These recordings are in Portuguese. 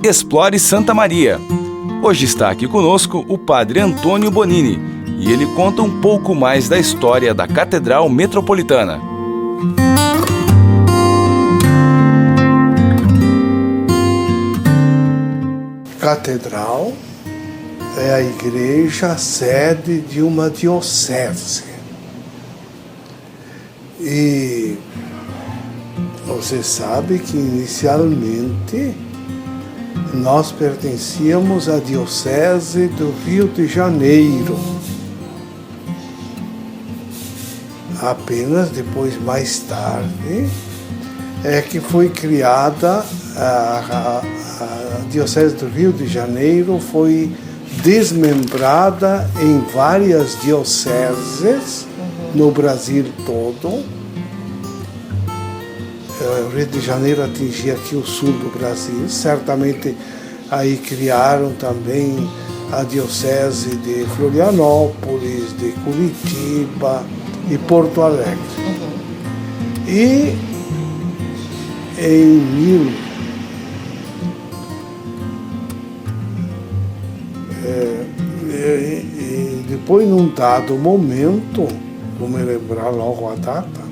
Explore Santa Maria. Hoje está aqui conosco o Padre Antônio Bonini e ele conta um pouco mais da história da Catedral Metropolitana. Catedral é a igreja sede de uma diocese. E você sabe que inicialmente nós pertencíamos à diocese do Rio de Janeiro. Apenas depois, mais tarde, é que foi criada a diocese do Rio de Janeiro, foi desmembrada em várias dioceses no Brasil todo. O Rio de Janeiro atingia aqui o sul do Brasil. Certamente aí criaram também a diocese de Florianópolis, de Curitiba e Porto Alegre. E depois, num dado momento, vou me lembrar logo a data,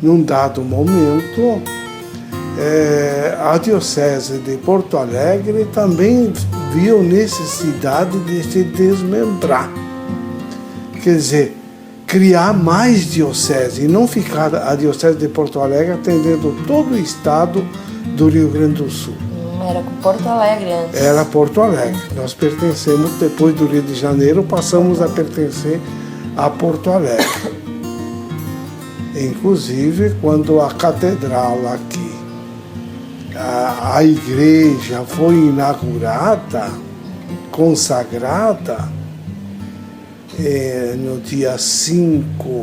num dado momento, a diocese de Porto Alegre também viu necessidade de se desmembrar. Quer dizer, criar mais diocese e não ficar a diocese de Porto Alegre atendendo todo o estado do Rio Grande do Sul. Era com Porto Alegre antes. Era Porto Alegre. Nós pertencemos, depois do Rio de Janeiro, passamos a pertencer a Porto Alegre. Inclusive, quando a catedral aqui, a igreja foi inaugurada, consagrada, no dia 5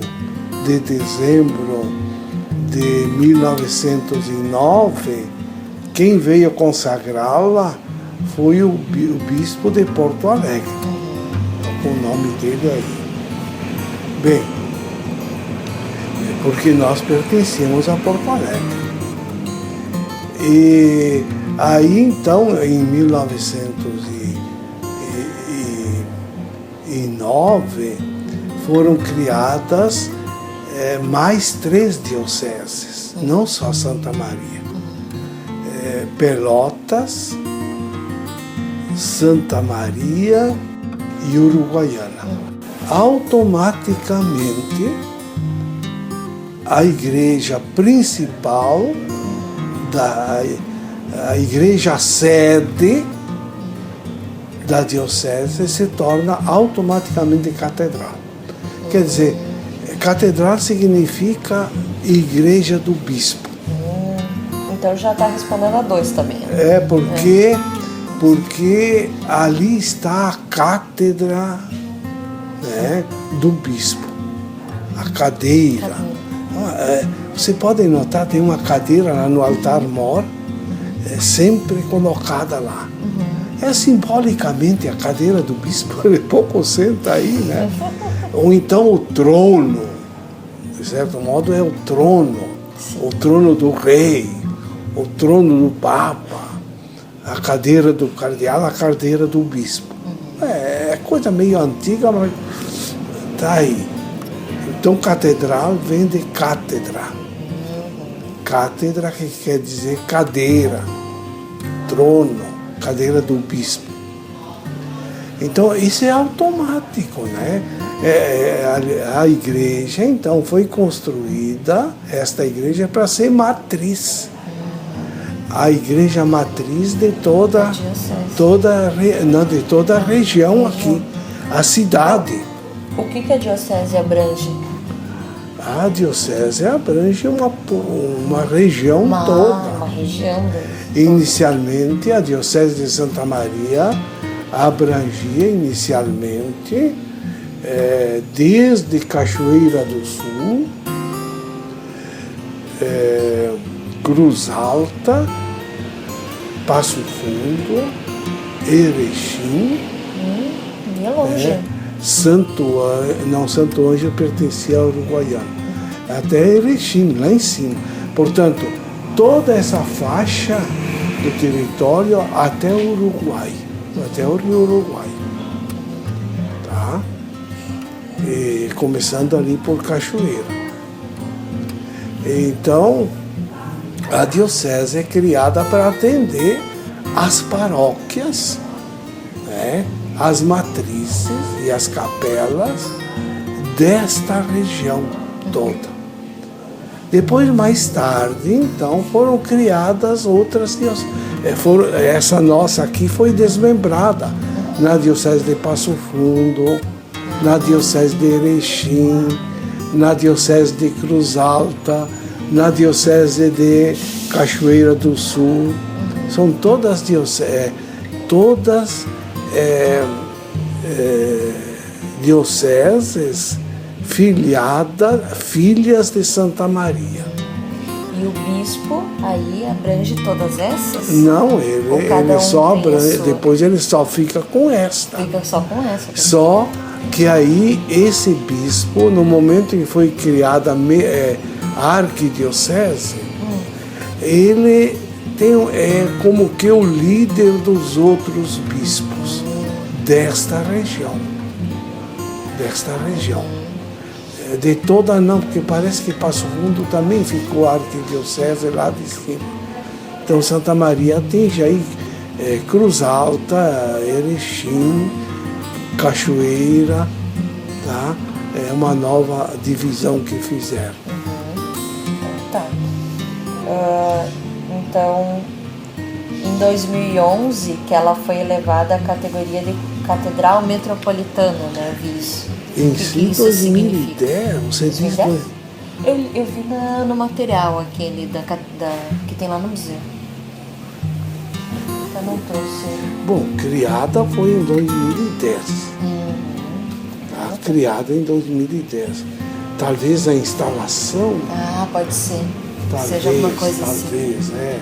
de dezembro de 1909, quem veio consagrá-la foi o bispo de Porto Alegre, com o nome dele aí. Bem, porque nós pertencemos a Porto Alegre. E aí, então, em 1909, foram criadas mais 3 dioceses, não só Santa Maria. Pelotas, Santa Maria e Uruguaiana. Automaticamente, a igreja principal, a igreja sede da diocese se torna automaticamente catedral. Quer dizer, catedral significa igreja do bispo. Então já está respondendo a 2 também. Porque ali está a cátedra, né, do bispo, a cadeira. Você pode notar, tem uma cadeira lá no altar-mor, sempre colocada lá. Simbolicamente a cadeira do bispo, ele pouco senta aí, né? Ou então o trono, de certo modo é o trono do rei, o trono do papa, a cadeira do cardeal, a cadeira do bispo. É coisa meio antiga, mas tá aí. Então, catedral vem de cátedra. Cátedra que quer dizer cadeira, trono, cadeira do bispo. Então, isso é automático, né? A igreja, então, foi construída, esta igreja, para ser matriz. A igreja matriz de toda a região aqui, a cidade. O que a diocese abrange? A diocese abrange uma região toda. Uma região. Inicialmente, a diocese de Santa Maria abrangia inicialmente desde Cachoeira do Sul, Cruz Alta, Passo Fundo, Erechim. E é longe. Santo Ângelo pertencia ao Uruguaiano. Até Erechim, lá em cima. Portanto, toda essa faixa do território até o Uruguai, até o Rio Uruguai. Tá? E começando ali por Cachoeira. Então, a diocese é criada para atender as paróquias, né, as matrizes e as capelas desta região toda. Depois, mais tarde, então, foram criadas outras dioceses. Essa nossa aqui foi desmembrada na diocese de Passo Fundo, na diocese de Erechim, na diocese de Cruz Alta, na diocese de Cachoeira do Sul. São todas dioceses filhas de Santa Maria. E o bispo aí abrange todas essas? Não, ele só abrange, depois ele só fica com esta. Fica só com essa. Só que aí esse bispo, no momento em que foi criada a arquidiocese, ele é como que o líder dos outros bispos desta região. De toda não, porque parece que Passo Fundo também ficou a arquidiocese lá de cima. Então Santa Maria atinge aí Cruz Alta, Erechim, Cachoeira, tá? É uma nova divisão que fizeram. Tá. Então, em 2011, que ela foi elevada à categoria de Catedral Metropolitana, né? Eu vi isso. Em O que isso 2010, você diz... 2010? Eu vi no material aquele que tem lá no museu. Eu não trouxe. Bom, criada foi em 2010. Tá? Criada em 2010. Talvez a instalação... Ah, pode ser. Talvez, seja alguma coisa talvez, assim.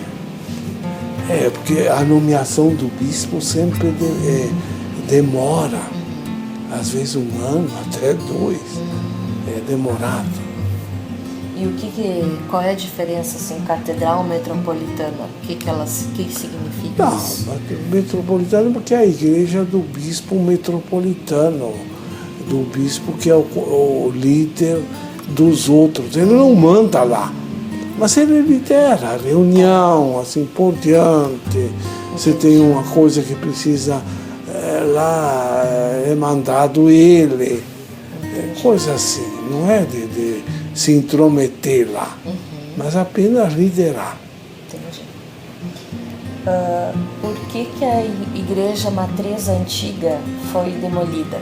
porque a nomeação do bispo sempre demora. Às vezes 1 ano, até 2. É demorado. E qual é a diferença, assim, catedral metropolitana? O que significa Não, isso? metropolitano porque é a igreja do bispo metropolitano, do bispo que é o líder dos outros. Ele não manda lá, mas ele lidera a reunião, assim por diante. Você tem uma coisa que precisa lá, é mandado ele, coisa assim, não é de se intrometer lá, mas apenas liderar. Entendi. Por que a igreja matriz antiga foi demolida?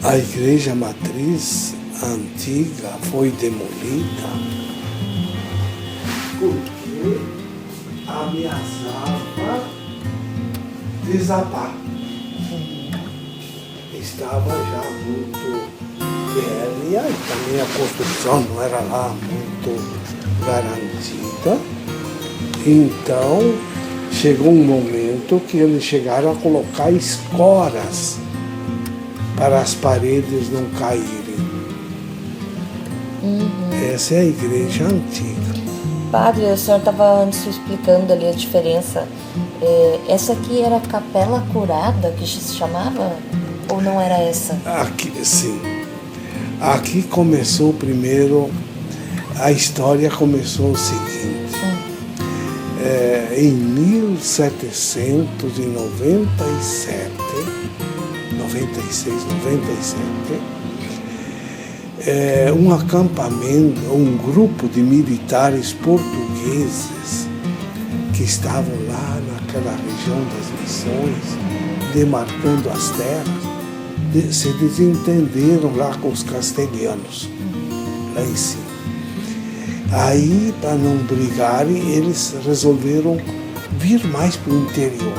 A igreja matriz antiga foi demolida porque ameaçava desabar. Estava já muito velha e também a construção não era lá muito garantida. Então chegou um momento que eles chegaram a colocar escoras para as paredes não caírem. Essa é a igreja antiga. Padre, o senhor estava antes explicando ali a diferença. Essa aqui era a Capela Curada, que se chamava? Ou não era essa? Aqui, sim. Aqui começou primeiro, a história começou o seguinte. Em 1797, 96, 97, um acampamento, um grupo de militares portugueses que estavam lá naquela região das Missões, demarcando as terras, se desentenderam lá com os castelhanos, lá em cima. Aí, para não brigarem, eles resolveram vir mais para o interior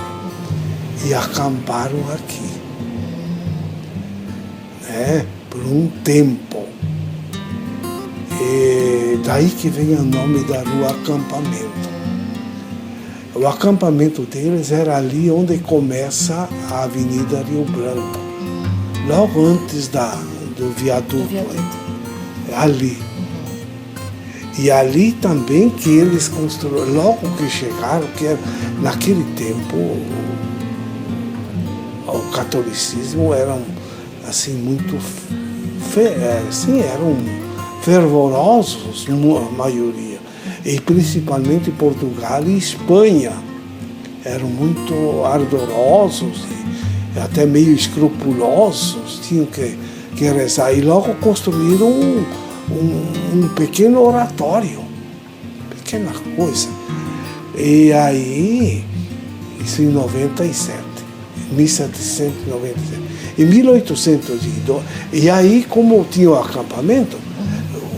e acamparam aqui, né, por um tempo. E daí que vem o nome da rua Acampamento. O acampamento deles era ali onde começa a Avenida Rio Branco, logo antes do viaduto. Ali. E ali também que eles construíram, logo que chegaram, que era, naquele tempo o catolicismo era assim muito eram fervorosos, a maioria, e principalmente Portugal e Espanha eram muito ardorosos e até meio escrupulosos, tinham que rezar, e logo construíram um pequeno oratório, pequena coisa. E aí, isso em 97, 1797. Em 1802, e aí, como tinha o acampamento,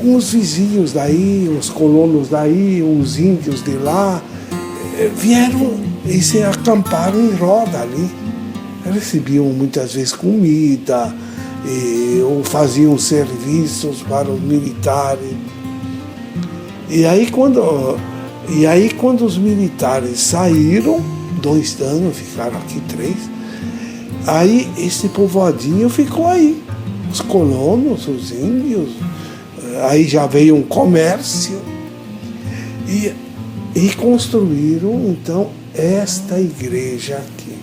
uns vizinhos daí, uns colonos daí, uns índios de lá, vieram e se acamparam em roda ali. Recebiam muitas vezes comida, ou faziam serviços para os militares. E aí quando os militares saíram, 2 anos, ficaram aqui 3, aí esse povoadinho ficou aí. Os colonos, os índios, aí já veio um comércio e construíram então esta igreja aqui.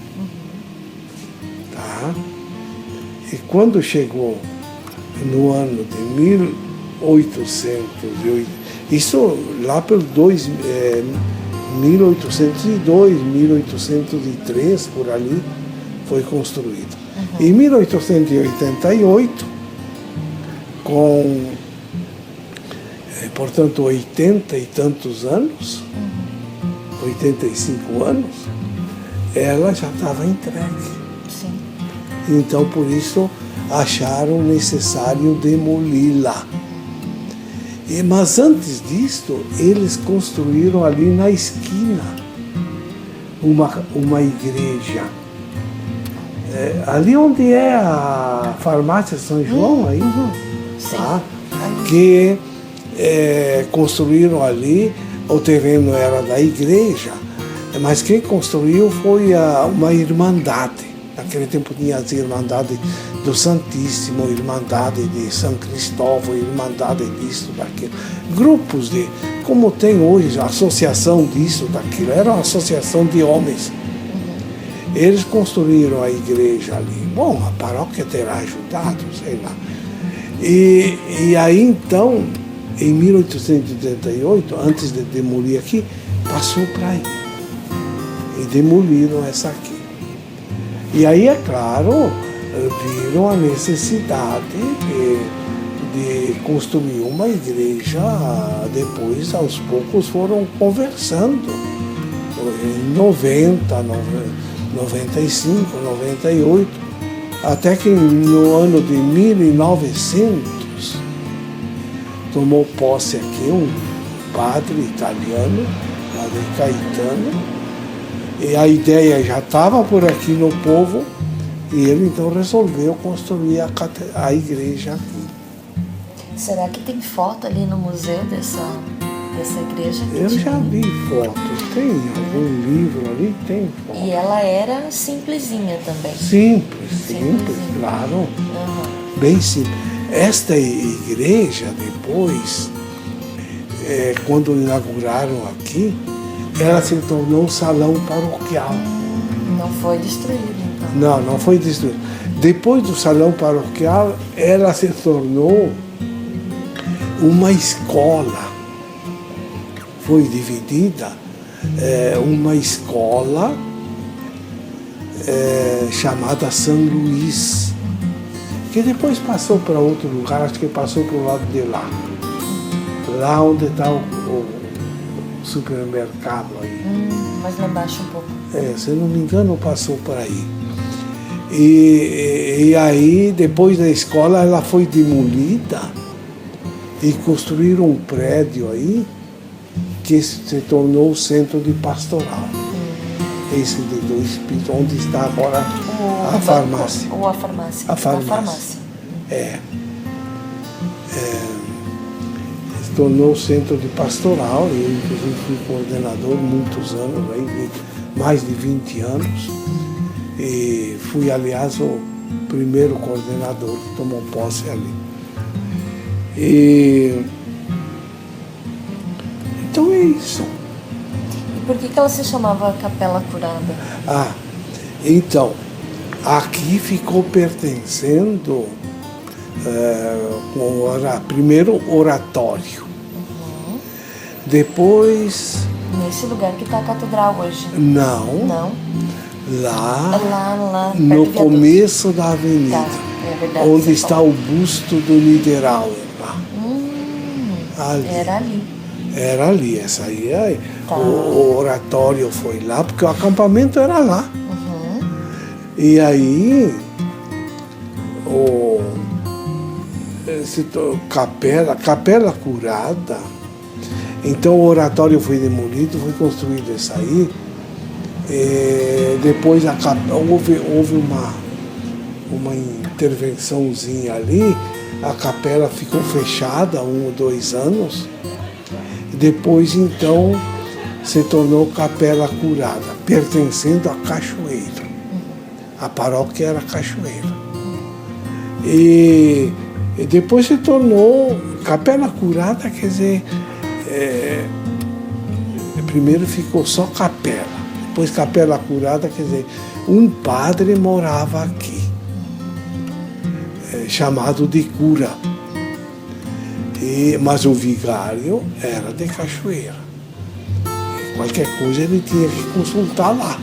Tá? E quando chegou no ano de 1808, isso lá pelo 1802, 1803, por ali, foi construído. Em 1888, com, portanto, 80 e tantos anos, 85 anos, ela já estava entregue. Sim. Então, por isso, acharam necessário demoli-la. Mas antes disto, eles construíram ali na esquina uma igreja. Ali onde é a farmácia São João, aí, tá? Que construíram ali, o terreno era da igreja, mas quem construiu foi uma irmandade. Naquele tempo tinha as irmandades do Santíssimo, irmandade de São Cristóvão, irmandade disso, daquilo. Grupos de, como tem hoje, associação disso, daquilo. Era uma associação de homens. Eles construíram a igreja ali. Bom, a paróquia terá ajudado, sei lá. E aí então, em 1888, antes de demolir aqui, passou para aí. E demoliram essa aqui. E aí, é claro, viram a necessidade de construir uma igreja. Depois, aos poucos, foram conversando. Em 90, 95, 98, até que no ano de 1900 tomou posse aqui um padre italiano, padre Caetano, e a ideia já estava por aqui no povo, e ele então resolveu construir a igreja aqui. Será que tem foto ali no museu dessa igreja? Eu já vi fotos, tem algum livro ali, tem foto. E ela era simplesinha também? Simples, claro. Bem simples. Esta igreja, depois, quando inauguraram aqui, ela se tornou um salão paroquial. Não foi destruída, então? Não foi destruída. Depois do salão paroquial, ela se tornou uma escola. Foi dividida uma escola chamada São Luís, que depois passou para outro lugar, acho que passou para o lado de lá. Lá onde está o supermercado aí. Mais lá embaixo um pouco. Se eu não me engano, passou por aí. E aí, depois da escola, ela foi demolida e construíram um prédio aí que se tornou o centro de pastoral. Esse de 2 pisos, onde está agora a farmácia. Ou a farmácia. A farmácia. Se tornou o centro de pastoral. Eu, inclusive, fui coordenador muitos anos, aí, mais de 20 anos. E fui, aliás, o primeiro coordenador que tomou posse ali. Então é isso. E por que ela se chamava Capela Curada? Então, aqui ficou pertencendo primeiro oratório. Depois... Nesse lugar que está a catedral hoje? Não. Lá Lá no começo da avenida. Tá, é verdade, onde está o busto do Niederauer. Lá. Ali. Era ali, essa aí. Tá. O oratório foi lá, porque o acampamento era lá. E aí, Capela Curada. Então o oratório foi demolido, foi construído esse aí. Depois houve uma intervençãozinha ali, a capela ficou fechada 1 ou 2 anos. Depois então se tornou Capela Curada, pertencendo à Cachoeira. A paróquia era Cachoeira. E depois se tornou Capela Curada, quer dizer, primeiro ficou só capela, depois Capela Curada, quer dizer, um padre morava aqui, chamado de cura, mas o vigário era de Cachoeira. Qualquer coisa ele tinha que consultar lá.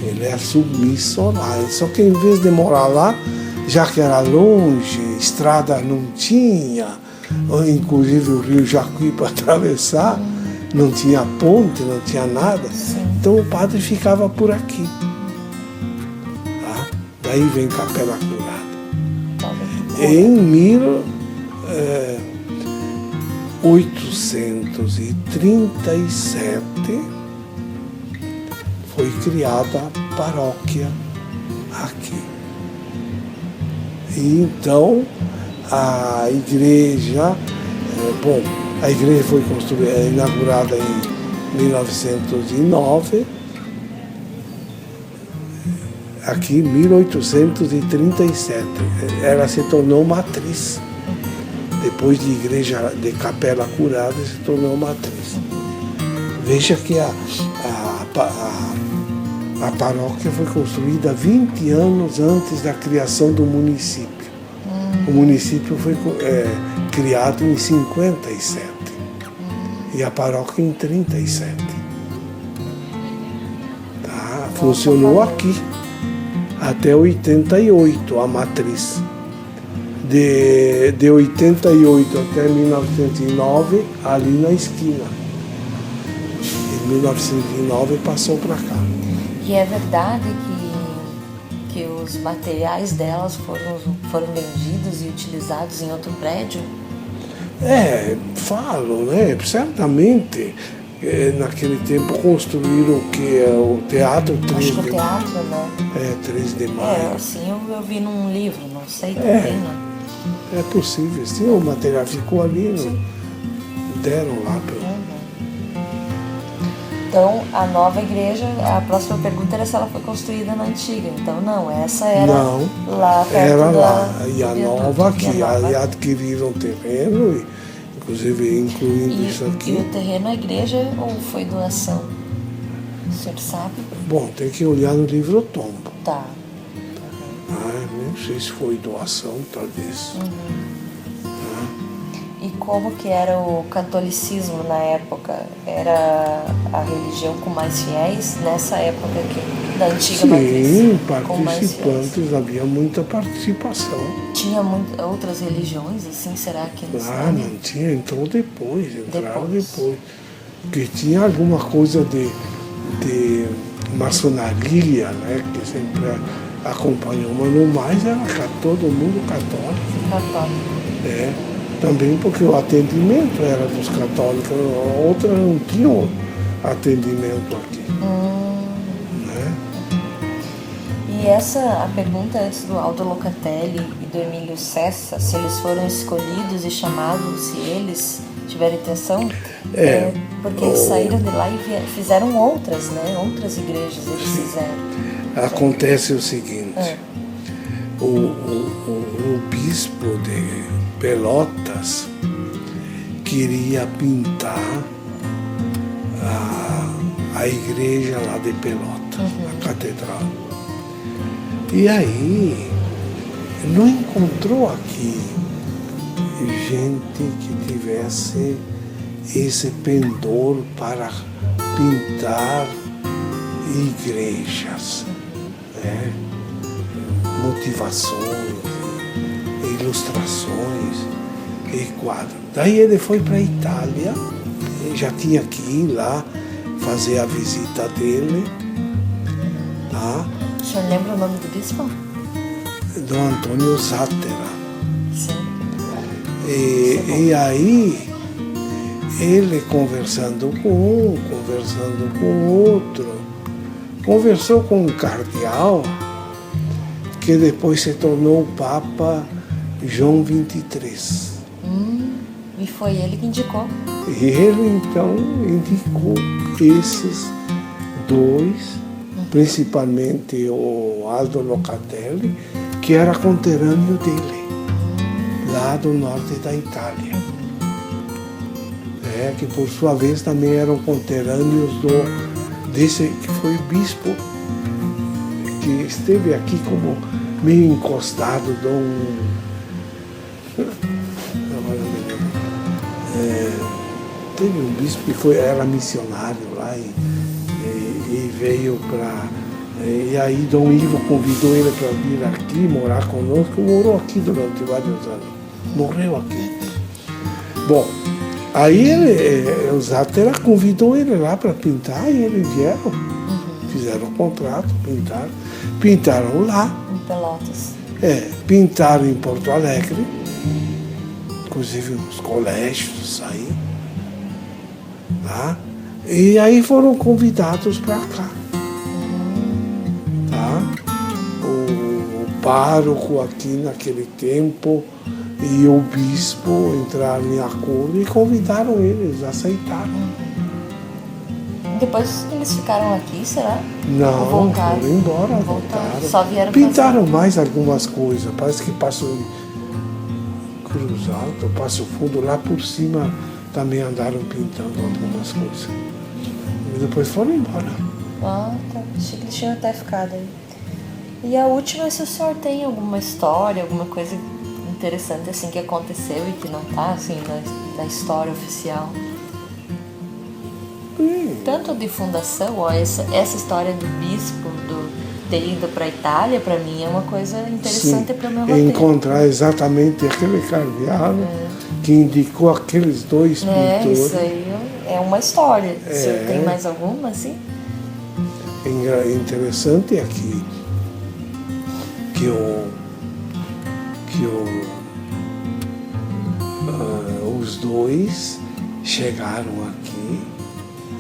Ele era submisso lá. Só que em vez de morar lá, já que era longe, estrada não tinha, inclusive o rio Jacuí para atravessar, não tinha ponte, não tinha nada. Então o padre ficava por aqui. Tá? Daí vem Capela Curada. Em 1837 foi criada a paróquia aqui. E então a igreja, a igreja foi inaugurada em 1909, aqui em 1837. Ela se tornou matriz. Depois de igreja de Capela Curada, se tornou matriz. Veja que a paróquia foi construída 20 anos antes da criação do município. O município foi criado em 57 e a paróquia em 37. Tá? Funcionou aqui até 88, a matriz. De 88 até 1909, ali na esquina. Em 1909 passou para cá. E é verdade que os materiais delas foram vendidos e utilizados em outro prédio? Falo, né? Certamente, naquele tempo construíram o que é o Teatro 3 Acho que o de teatro, né? 3 de maio. Assim eu vi num livro, não sei também, né? É possível, sim, o material ficou ali, deram lá para... Então, a nova igreja, a próxima pergunta era se ela foi construída na antiga. Então, não, essa era lá perto era da... lá. E a nova aqui, aí adquiriram o terreno, e, inclusive incluindo isso aqui. E o terreno é igreja ou foi doação? O senhor sabe? Bom, tem que olhar no livro tombo. Tá. Não sei se foi doação, talvez. E como que era o catolicismo na época? Era a religião com mais fiéis nessa época aqui, da antiga matriz? Sim, participantes, havia muita participação. Tinha outras religiões, assim, será que não sabe? Não tinha, entrou depois, entraram depois. Porque tinha alguma coisa de maçonaria, né, que sempre acompanhou, mas no mais era todo mundo católico. Também porque o atendimento era dos católicos, outras não tinham atendimento aqui. Né? E a pergunta antes do Aldo Locatelli e do Emílio Cessa, se eles foram escolhidos e chamados, se eles tiveram intenção, porque eles saíram de lá e fizeram outras, né? Outras igrejas eles fizeram. Acontece o seguinte, o bispo de Pelotas, queria pintar a igreja lá de Pelotas, a catedral. E aí não encontrou aqui gente que tivesse esse pendor para pintar igrejas, né? Motivações, ilustrações e quadros. Daí ele foi para a Itália, já tinha que ir lá fazer a visita dele, tá? O senhor lembra o nome do bispo? Dom Antônio Zattera. Sim. E aí, ele conversando com um, conversando com outro, conversou com um cardeal que depois se tornou o Papa João XXIII. E foi ele que indicou. E ele então indicou esses dois, principalmente o Aldo Locatelli, que era conterrâneo dele, lá do norte da Itália. Que por sua vez também eram conterrâneos desse que foi bispo, que esteve aqui como meio encostado, teve um bispo que era missionário lá e veio para... E aí Dom Ivo convidou ele para vir aqui, morar conosco, morou aqui durante vários anos, morreu aqui. Bom, aí o Zattera convidou ele lá para pintar e eles vieram, fizeram um contrato, pintaram lá. Em Pelotas. Pintaram em Porto Alegre, inclusive nos colégios aí, tá? E aí foram convidados para cá, tá? O pároco aqui naquele tempo e o bispo entraram em acordo e convidaram eles, aceitaram. Depois eles ficaram aqui, será? Não, voltaram? Foram embora, voltaram. Só vieram pintaram mais algumas coisas, parece que Passo Cruz Alto, Passo Fundo, lá por cima também andaram pintando algumas coisas. E depois foram embora. Ah, tá. Achei que eles tinham até ficado aí. E a última, se o senhor tem alguma história, alguma coisa interessante assim que aconteceu e que não tá assim na história oficial. Tanto de fundação, ó, essa história do bispo ter ido para a Itália, para mim é uma coisa interessante para o meu roteiro. Encontrar exatamente aquele cardeal que indicou aqueles dois pintores. Isso aí é uma história. O senhor tem mais alguma assim? Interessante é que os dois chegaram aqui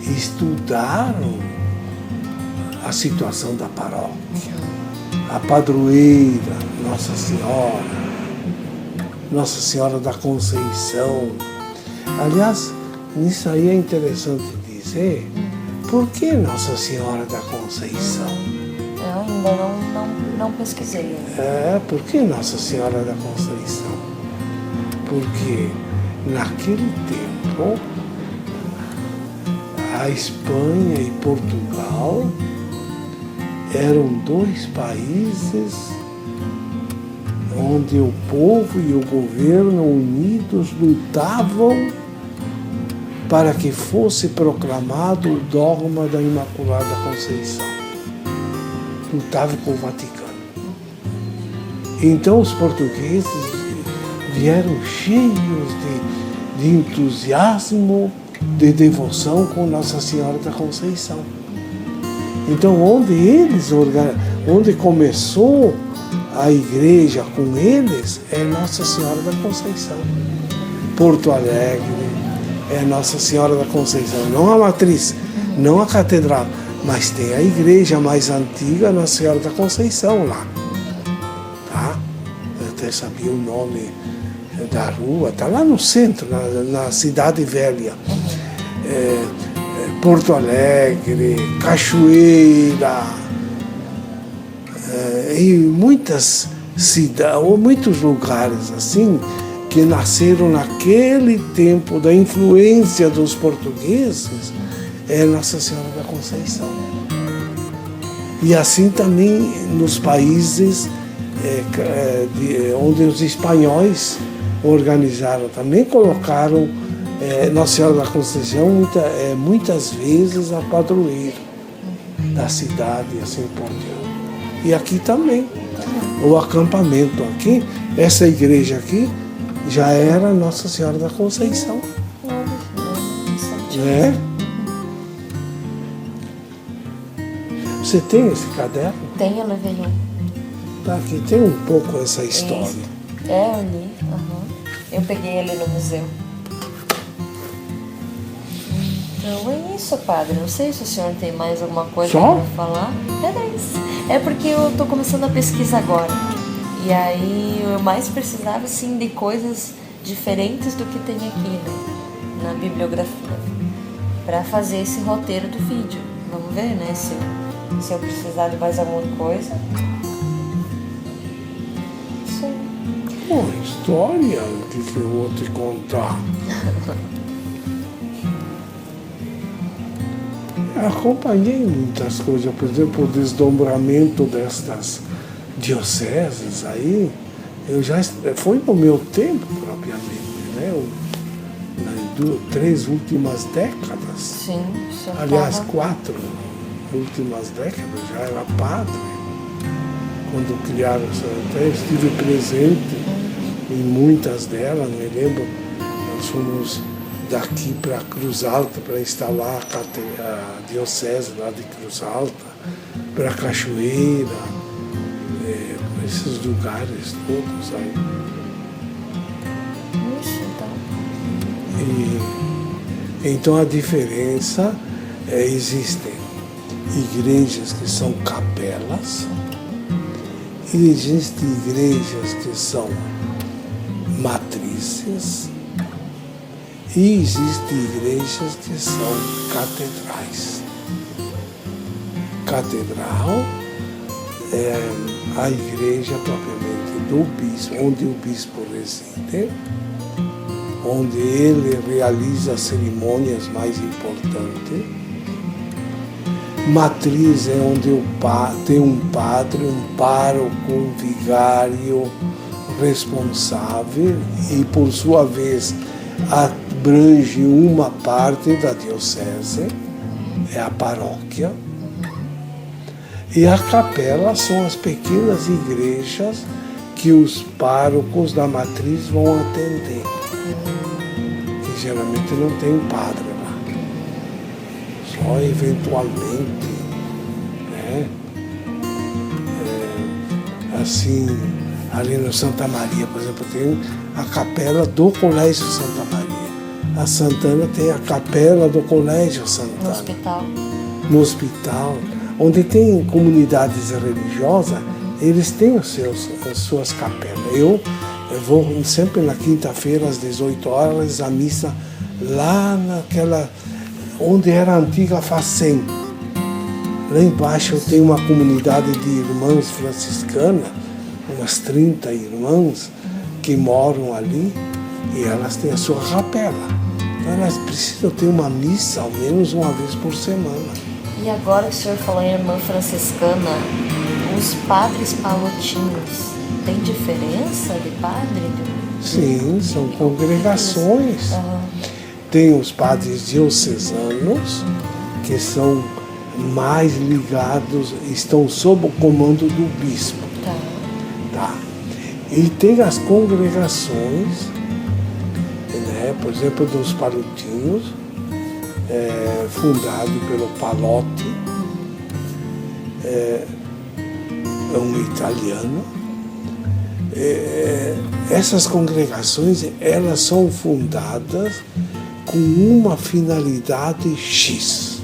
e estudaram a situação da paróquia, a padroeira, Nossa Senhora da Conceição. Aliás, nisso aí é interessante dizer, por que Nossa Senhora da Conceição? Eu ainda não pesquisei. Por que Nossa Senhora da Conceição? Porque naquele tempo a Espanha e Portugal eram dois países onde o povo e o governo unidos lutavam para que fosse proclamado o dogma da Imaculada Conceição. Lutavam com o Vaticano. Então os portugueses vieram cheios de entusiasmo, de devoção com Nossa Senhora da Conceição. Então, onde começou a igreja com eles, é Nossa Senhora da Conceição. Porto Alegre é Nossa Senhora da Conceição, não a matriz, não a catedral, mas tem a igreja mais antiga, Nossa Senhora da Conceição lá. Tá? Eu até sabia o nome da rua, está lá no centro, na Cidade Velha. Porto Alegre, Cachoeira, e muitas cidades, ou muitos lugares assim, que nasceram naquele tempo da influência dos portugueses é Nossa Senhora da Conceição. E assim também nos países onde os espanhóis organizaram, também colocaram Nossa Senhora da Conceição muitas vezes a padroeira da cidade e assim por diante. E aqui também, o acampamento aqui, essa igreja aqui, já era Nossa Senhora da Conceição. Né? Você tem esse caderno? Tenho, eu levei um. Tá, aqui tem um pouco essa história. Eu li. Eu peguei ele no museu. Então é isso, padre. Não sei se o senhor tem mais alguma coisa para falar. É porque eu estou começando a pesquisa agora. E aí eu mais precisava, assim, de coisas diferentes do que tem aqui, né? Na bibliografia. Para fazer esse roteiro do vídeo. Vamos ver, né? Se eu precisar de mais alguma coisa. Isso aí. Bom, história, o que eu vou te contar? Eu acompanhei muitas coisas, por exemplo, o desdobramento destas dioceses aí, foi no meu tempo propriamente, né? Nas 3 últimas décadas. Sim, aliás, 4 últimas décadas, já era padre. Quando criaram, até estive presente em muitas delas, me lembro, nós fomos daqui para Cruz Alta para instalar a diocese lá de Cruz Alta, para Cachoeira, esses lugares todos aí. Então a diferença existem igrejas que são capelas e existem igrejas que são matrizes e existem igrejas que são catedrais. Catedral é a igreja propriamente do bispo, onde o bispo reside, onde ele realiza as cerimônias mais importantes. Matriz é onde tem um padre, um pároco, um vigário responsável e, por sua vez, abrange uma parte da diocese, é a paróquia. E a capela são as pequenas igrejas que os párocos da matriz vão atender. Que geralmente não tem padre lá. Só eventualmente, né? Assim, ali no Santa Maria, por exemplo, tem a capela do Colégio Santa Maria. A Santana tem a capela do Colégio Santana. No hospital. No hospital. Onde tem comunidades religiosas, eles têm as suas capelas. Eu vou sempre na quinta-feira, às 18 horas, à missa, lá naquela, onde era a antiga Facem. Lá embaixo tem uma comunidade de irmãs franciscanas, umas 30 irmãs, que moram ali, e elas têm a sua capela. Então elas precisam ter uma missa, ao menos uma vez por semana. E agora que o senhor falou em irmã franciscana, os padres palotinos, tem diferença de padre? Sim, são congregações. Tem os padres diocesanos, que são mais ligados, estão sob o comando do bispo. Tá. E tem as congregações, né, por exemplo, dos palotinos, fundado pelo Palotti, é um italiano. Essas congregações, elas são fundadas com uma finalidade X.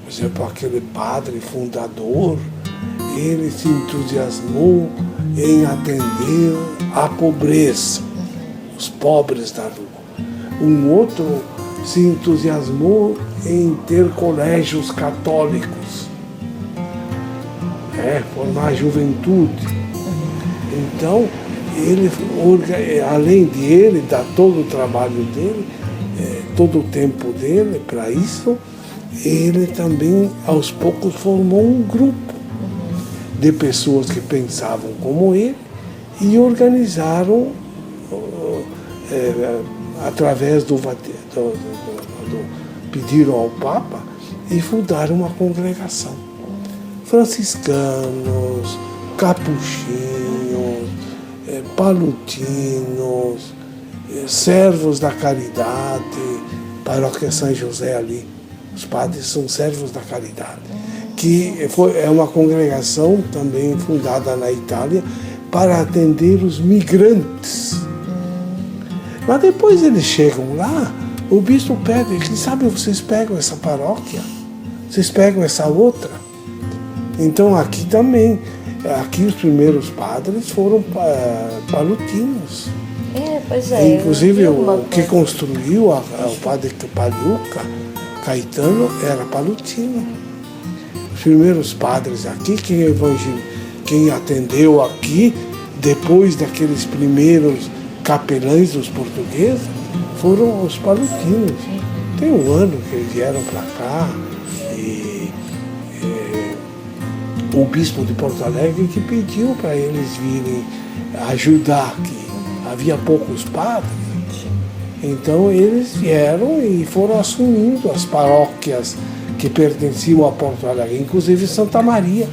Por exemplo, aquele padre fundador, ele se entusiasmou em atender a pobreza, os pobres da rua. Um outro se entusiasmou em ter colégios católicos, formar juventude. Então, ele, além de ele dar todo o trabalho dele, todo o tempo dele para isso, ele também aos poucos formou um grupo de pessoas que pensavam como ele e organizaram através pediram ao Papa e fundaram uma congregação. Franciscanos, capuchinhos, palutinos, servos da caridade, paróquia São José ali. Os padres são servos da caridade, que é uma congregação também fundada na Itália para atender os migrantes. Mas depois eles chegam lá, o bispo pede, quem sabe vocês pegam essa paróquia, vocês pegam essa outra. Então aqui também, aqui os primeiros padres foram palutinos. Pois é. Inclusive o que construiu o padre Pagliuca, Caetano, era palutino. Os primeiros padres aqui, quem atendeu aqui, depois daqueles primeiros capelães dos portugueses, foram os palutinos. Tem um ano que eles vieram para cá e o bispo de Porto Alegre que pediu para eles virem ajudar aqui. Havia poucos padres, então eles vieram e foram assumindo as paróquias que pertenciam a Porto Alegre, inclusive Santa Maria.